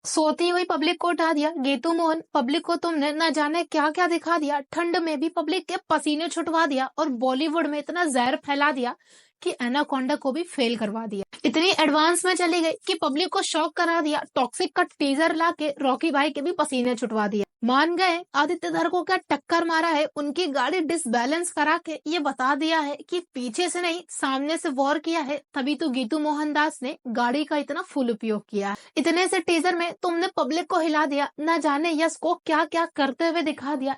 सोती हुई पब्लिक को उठा दिया गीतू मोहन। पब्लिक को तुमने न जाने क्या क्या दिखा दिया। ठंड में भी पब्लिक के पसीने छुटवा दिया और बॉलीवुड में इतना जहर फैला दिया कि एनाकोंडा को भी फेल करवा दिया। इतनी एडवांस में चली गई कि पब्लिक को शॉक करा दिया। टॉक्सिक का टीजर ला के रॉकी भाई के भी पसीने छुटवा दिया। मान गए आदित्य धर को क्या टक्कर मारा है। उनकी गाड़ी डिसबैलेंस करा के ये बता दिया है कि पीछे से नहीं सामने से वॉर किया है। तभी तो गीतू मोहनदास ने गाड़ी का इतना फुल उपयोग किया। इतने से टीजर में तुमने पब्लिक को हिला दिया। न जाने यश को क्या क्या करते हुए दिखा दिया।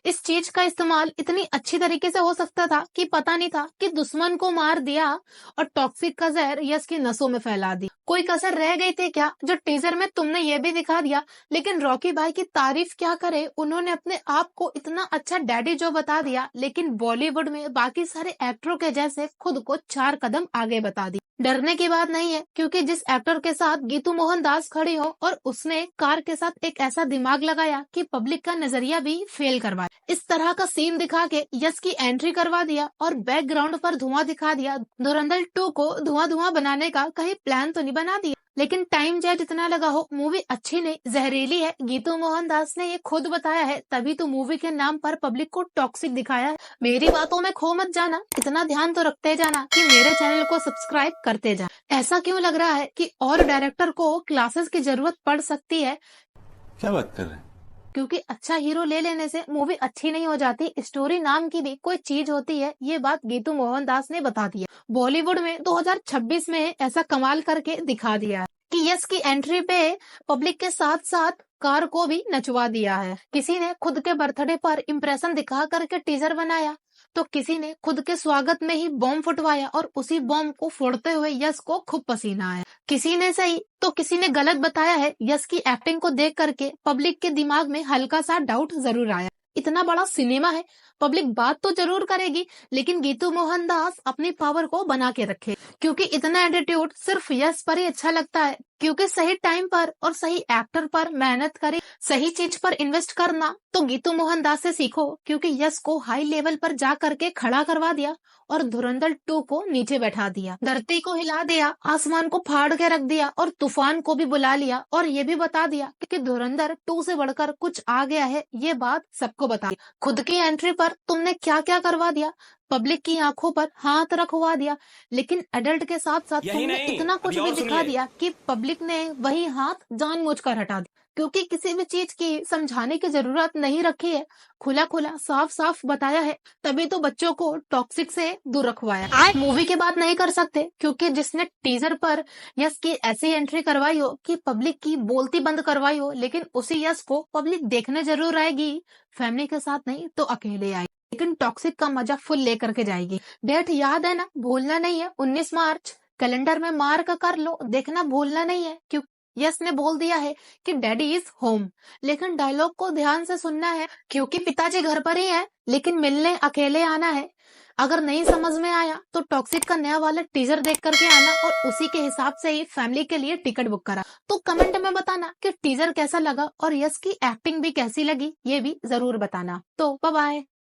इस चीज का इस्तेमाल इतनी अच्छी तरीके से हो सकता था कि पता नहीं था कि दुश्मन को मार दिया और टॉक्सिक का जहर यश की नसों में फैला दी। कोई कसर रह गई थी क्या जो टीजर में तुमने ये भी दिखा दिया। लेकिन रॉकी भाई की तारीफ क्या करे, उन्होंने अपने आप को इतना अच्छा डैडी जो बता दिया। लेकिन बॉलीवुड में बाकी सारे एक्टरों के जैसे खुद को 4 कदम आगे बता दी। डरने की बात नहीं है क्योंकि जिस एक्टर के साथ गीतू मोहनदास खड़ी हो और उसने कार के साथ एक ऐसा दिमाग लगाया कि पब्लिक का नजरिया भी फेल करवाया। इस तरह का सीन दिखा के यश की एंट्री करवा दिया और बैकग्राउंड पर धुआं दिखा दिया। धुरंधर 2 को धुआं धुआं बनाने का कहीं प्लान तो नहीं बना दिया। लेकिन टाइम चाहे जितना लगा हो मूवी अच्छी नहीं जहरीली है। गीतू मोहनदास ने ये खुद बताया है। तभी तो मूवी के नाम पर पब्लिक को टॉक्सिक दिखाया है। मेरी बातों में खो मत जाना, इतना ध्यान तो रखते जाना कि मेरे चैनल को सब्सक्राइब करते जाना। ऐसा क्यों लग रहा है कि और डायरेक्टर को क्लासेस की जरूरत पड़ सकती है। क्या बात कर रहे हैं? क्योंकि अच्छा हीरो ले लेने से मूवी अच्छी नहीं हो जाती। स्टोरी नाम की भी कोई चीज होती है। ये बात गीतू मोहनदास ने बता दिया। बॉलीवुड में 2026 में ऐसा कमाल करके दिखा दिया कि यश की एंट्री पे पब्लिक के साथ साथ कार को भी नचवा दिया है। किसी ने खुद के बर्थडे पर इम्प्रेशन दिखा करके टीजर बनाया तो किसी ने खुद के स्वागत में ही बॉम्ब फुटवाया और उसी बॉम्ब को फोड़ते हुए यश को खूब पसीना आया। किसी ने सही तो किसी ने गलत बताया है। यश की एक्टिंग को देख करके पब्लिक के दिमाग में हल्का सा डाउट जरूर आया। इतना बड़ा सिनेमा है, पब्लिक बात तो जरूर करेगी लेकिन गीतू मोहनदास अपनी पावर को बना के रखे। क्योंकि इतना एटीट्यूड सिर्फ यश पर ही अच्छा लगता है। क्योंकि सही टाइम पर और सही एक्टर पर मेहनत करे, सही चीज पर इन्वेस्ट करना तो गीतू मोहनदास से सीखो। क्योंकि यश को हाई लेवल पर जा करके खड़ा करवा दिया और धुरंधर 2 को नीचे बैठा दिया। धरती को हिला दिया, आसमान को फाड़ के रख दिया और तूफान को भी बुला लिया और ये भी बता दिया कि धुरंधर 2 से बढ़कर कुछ आ गया है। ये बात सबको बता दिया। खुद की एंट्री पर तुमने क्या क्या करवा दिया। पब्लिक की आंखों पर हाथ रखवा दिया। लेकिन एडल्ट के साथ साथ तुमने इतना कुछ भी दिखा दिया कि पब्लिक ने वही हाथ जानबूझकर हटा दिया। क्योंकि किसी भी चीज की समझाने की जरूरत नहीं रखी है, खुला खुला साफ साफ बताया है। तभी तो बच्चों को टॉक्सिक से दूर रखवाया। मूवी की बात नहीं कर सकते क्योंकि जिसने टीजर पर यश की ऐसी एंट्री करवाई हो कि पब्लिक की बोलती बंद करवाई हो, लेकिन उसी यश को पब्लिक देखने जरूर आएगी। फैमिली के साथ नहीं तो अकेले आएगी, लेकिन टॉक्सिक का मजा फुल लेकर के जाएगी। डेट याद है ना, भूलना नहीं है। 19 मार्च कैलेंडर में मार्क कर लो, देखना भूलना नहीं है। क्यों यस ने बोल दिया है कि डैडी इज होम, लेकिन डायलॉग को ध्यान से सुनना है क्योंकि पिताजी घर पर ही है लेकिन मिलने अकेले आना है। अगर नहीं समझ में आया तो टॉक्सिक का नया वाला टीजर देख करके आना और उसी के हिसाब से ही फैमिली के लिए टिकट बुक करा। तो कमेंट में बताना कि टीजर कैसा लगा और यस की एक्टिंग भी कैसी लगी, ये भी जरूर बताना। तो बाय बाय।